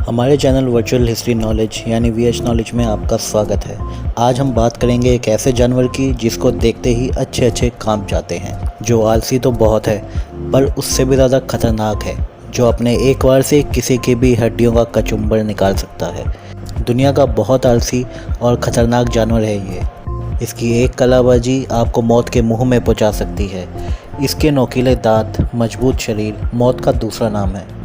हमारे channel virtual history knowledge यानी VH knowledge में आपका स्वागत है। आज हम बात करेंगे एक ऐसे जानवर की जिसको देखते ही अच्छे अच्छे कांप जाते हैं, जो आलसी तो बहुत है पर उससे भी ज़्यादा खतरनाक है, जो अपने एक बार से किसी की भी हड्डियों का कचुम्बर निकाल सकता है। दुनिया का बहुत आलसी और ख़तरनाक जानवर है ये। इसकी एक कलाबाजी आपको मौत के मुंह में पहुंचा सकती है। इसके नोकीले दांत, मजबूत शरीर मौत का दूसरा नाम है।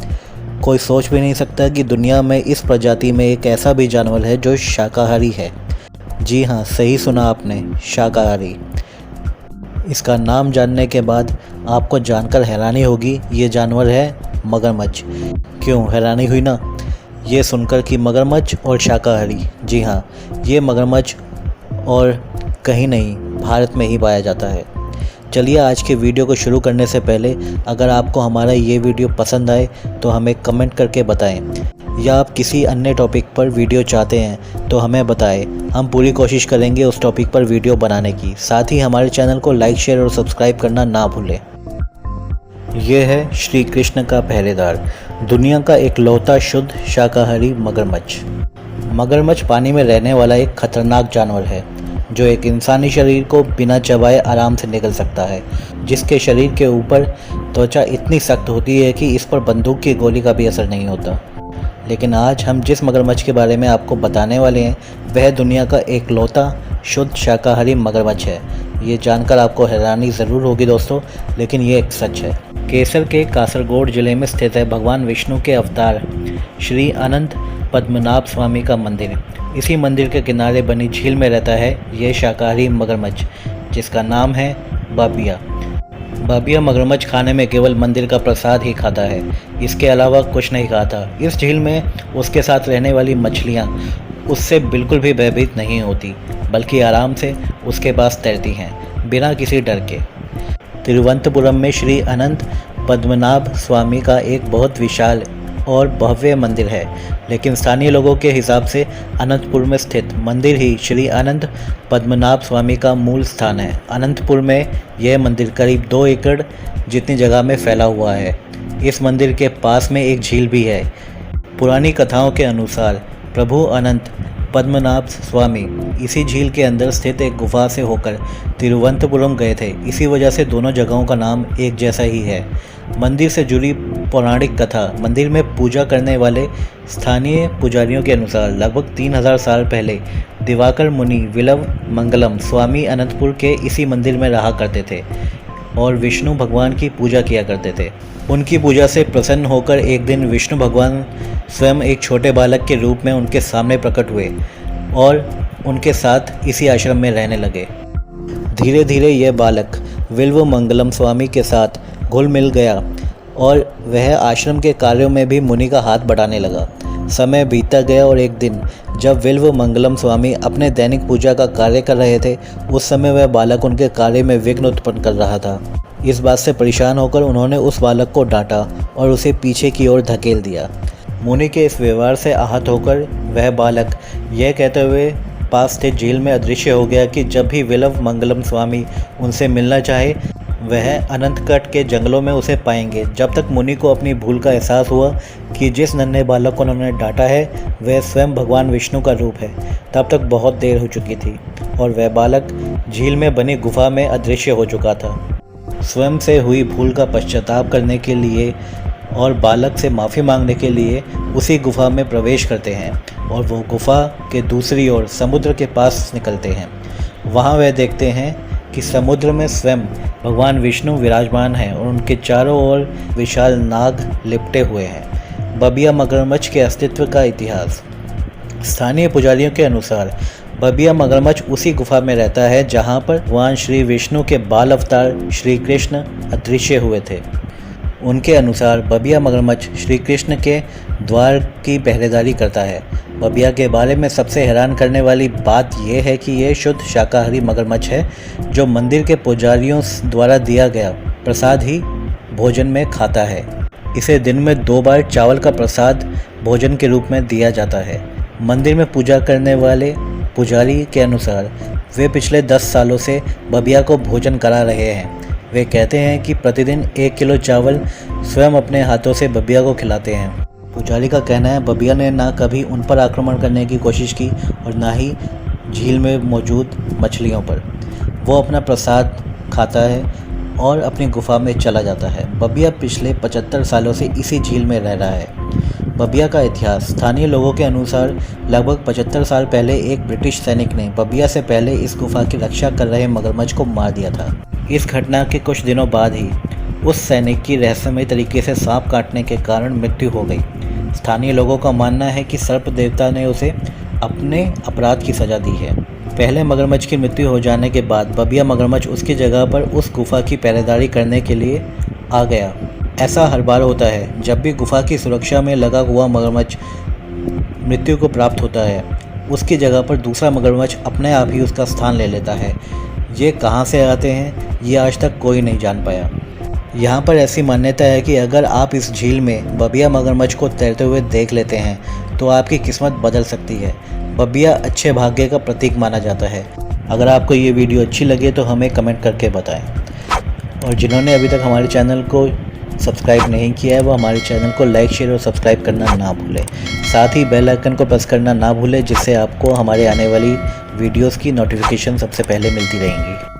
कोई सोच भी नहीं सकता कि दुनिया में इस प्रजाति में एक ऐसा भी जानवर है जो शाकाहारी है। जी हाँ, सही सुना आपने, शाकाहारी। इसका नाम जानने के बाद आपको जानकर हैरानी होगी, ये जानवर है मगरमच्छ। क्यों हैरानी हुई ना, ये सुनकर कि मगरमच्छ और शाकाहारी। जी हाँ, ये मगरमच्छ और कहीं नहीं, भारत में ही पाया जाता है। चलिए आज के वीडियो को शुरू करने से पहले अगर आपको हमारा ये वीडियो पसंद आए तो हमें कमेंट करके बताएं, या आप किसी अन्य टॉपिक पर वीडियो चाहते हैं तो हमें बताएं। हम पूरी कोशिश करेंगे उस टॉपिक पर वीडियो बनाने की। साथ ही हमारे चैनल को लाइक, शेयर और सब्सक्राइब करना ना भूलें। ये है श्री कृष्ण का पहरेदार, दुनिया का इकलौता शुद्ध शाकाहारी मगरमच्छ। मगरमच्छ पानी में रहने वाला एक खतरनाक जानवर है जो एक इंसानी शरीर को बिना चबाए आराम से निगल सकता है, जिसके शरीर के ऊपर त्वचा इतनी सख्त होती है कि इस पर बंदूक की गोली का भी असर नहीं होता। लेकिन आज हम जिस मगरमच्छ के बारे में आपको बताने वाले हैं वह दुनिया का एकलौता शुद्ध शाकाहारी मगरमच्छ है। ये जानकर आपको हैरानी ज़रूर होगी दोस्तों, लेकिन ये एक सच है। केसर के कासरगोड जिले में स्थित है भगवान विष्णु के अवतार श्री अनंत पद्मनाभ स्वामी का मंदिर। इसी मंदिर के किनारे बनी झील में रहता है ये शाकाहारी मगरमच्छ, जिसका नाम है बाबिया। बाबिया मगरमच्छ खाने में केवल मंदिर का प्रसाद ही खाता है, इसके अलावा कुछ नहीं खाता। इस झील में उसके साथ रहने वाली मछलियाँ उससे बिल्कुल भी भयभीत नहीं होती, बल्कि आराम से उसके पास तैरती हैं बिना किसी डर के। तिरुवनंतपुरम में श्री अनंत पद्मनाभ स्वामी का एक बहुत विशाल और भव्य मंदिर है, लेकिन स्थानीय लोगों के हिसाब से अनंतपुर में स्थित मंदिर ही श्री अनंत पद्मनाभ स्वामी का मूल स्थान है। अनंतपुर में यह मंदिर करीब 2 एकड़ जितनी जगह में फैला हुआ है। इस मंदिर के पास में एक झील भी है। पुरानी कथाओं के अनुसार प्रभु अनंत पद्मनाभ स्वामी इसी झील के अंदर स्थित एक गुफा से होकर तिरुवनंतपुरम गए थे। इसी वजह से दोनों जगहों का नाम एक जैसा ही है। मंदिर से जुड़ी पौराणिक कथा। मंदिर में पूजा करने वाले स्थानीय पुजारियों के अनुसार लगभग 3000 साल पहले दिवाकर मुनि विल्व मंगलम स्वामी अनंतपुर के इसी मंदिर में रहा करते थे और विष्णु भगवान की पूजा किया करते थे। उनकी पूजा से प्रसन्न होकर एक दिन विष्णु भगवान स्वयं एक छोटे बालक के रूप में उनके सामने प्रकट हुए और उनके साथ इसी आश्रम में रहने लगे। धीरे धीरे यह बालक विल्व मंगलम स्वामी के साथ घुल मिल गया और वह आश्रम के कार्यों में भी मुनि का हाथ बढ़ाने लगा। समय बीतता गया और एक दिन जब विल्व मंगलम स्वामी अपने दैनिक पूजा का कार्य कर रहे थे, उस समय वह बालक उनके कार्य में विघ्न उत्पन्न कर रहा था। इस बात से परेशान होकर उन्होंने उस बालक को डांटा और उसे पीछे की ओर धकेल दिया। मुनि के इस व्यवहार से आहत होकर वह बालक यह कहते हुए पास स्थित झील में अदृश्य हो गया कि जब भी विल्व मंगलम स्वामी उनसे मिलना चाहे वह अनंतकट के जंगलों में उसे पाएंगे। जब तक मुनि को अपनी भूल का एहसास हुआ कि जिस नन्हे बालक को उन्होंने डांटा है वह स्वयं भगवान विष्णु का रूप है, तब तक बहुत देर हो चुकी थी और वह बालक झील में बनी गुफा में अदृश्य हो चुका था। स्वयं से हुई भूल का पश्चाताप करने के लिए और बालक से माफ़ी मांगने के लिए उसी गुफा में प्रवेश करते हैं और वो गुफा के दूसरी ओर समुद्र के पास निकलते हैं। वहाँ वह देखते हैं कि समुद्र में स्वयं भगवान विष्णु विराजमान हैं और उनके चारों ओर विशाल नाग लिपटे हुए हैं। बाबिया मगरमच्छ के अस्तित्व का इतिहास। स्थानीय पुजारियों के अनुसार बाबिया मगरमच्छ उसी गुफा में रहता है जहां पर भगवान श्री विष्णु के बाल अवतार श्री कृष्ण अदृश्य हुए थे। उनके अनुसार बाबिया मगरमच्छ श्री कृष्ण के द्वार की पहरेदारी करता है। बाबिया के बारे में सबसे हैरान करने वाली बात यह है कि यह शुद्ध शाकाहारी मगरमच्छ है जो मंदिर के पुजारियों द्वारा दिया गया प्रसाद ही भोजन में खाता है। इसे दिन में 2 बार चावल का प्रसाद भोजन के रूप में दिया जाता है। मंदिर में पूजा करने वाले पुजारी के अनुसार वे पिछले 10 सालों से बाबिया को भोजन करा रहे हैं। वे कहते हैं कि प्रतिदिन 1 किलो चावल स्वयं अपने हाथों से बाबिया को खिलाते हैं। पुजारी का कहना है बबिया ने ना कभी उन पर आक्रमण करने की कोशिश की और ना ही झील में मौजूद मछलियों पर। वो अपना प्रसाद खाता है और अपनी गुफा में चला जाता है। बबिया पिछले 75 सालों से इसी झील में रह रहा है। बबिया का इतिहास। स्थानीय लोगों के अनुसार लगभग 75 साल पहले एक ब्रिटिश सैनिक ने बबिया से पहले इस गुफा की रक्षा कर रहे मगरमच्छ को मार दिया था। इस घटना के कुछ दिनों बाद ही उस सैनिक की रहस्यमय तरीके से सांप काटने के कारण मृत्यु हो गई। स्थानीय लोगों का मानना है कि सर्प देवता ने उसे अपने अपराध की सजा दी है। पहले मगरमच्छ की मृत्यु हो जाने के बाद बबिया मगरमच्छ उसकी जगह पर उस गुफा की पहरेदारी करने के लिए आ गया। ऐसा हर बार होता है जब भी गुफा की सुरक्षा में लगा हुआ मगरमच्छ मृत्यु को प्राप्त होता है, उसकी जगह पर दूसरा मगरमच्छ अपने आप ही उसका स्थान ले लेता है। ये कहाँ से आते हैं ये आज तक कोई नहीं जान पाया। यहाँ पर ऐसी मान्यता है कि अगर आप इस झील में बबिया मगरमच्छ को तैरते हुए देख लेते हैं तो आपकी किस्मत बदल सकती है। बबिया अच्छे भाग्य का प्रतीक माना जाता है। अगर आपको ये वीडियो अच्छी लगे तो हमें कमेंट करके बताएं और जिन्होंने अभी तक हमारे चैनल को सब्सक्राइब नहीं किया है वो हमारे चैनल को लाइक, शेयर और सब्सक्राइब करना ना भूलें। साथ ही बेल आइकन को प्रेस करना ना भूलें जिससे आपको हमारे आने वाली वीडियोस की नोटिफिकेशन सबसे पहले मिलती रहेंगी।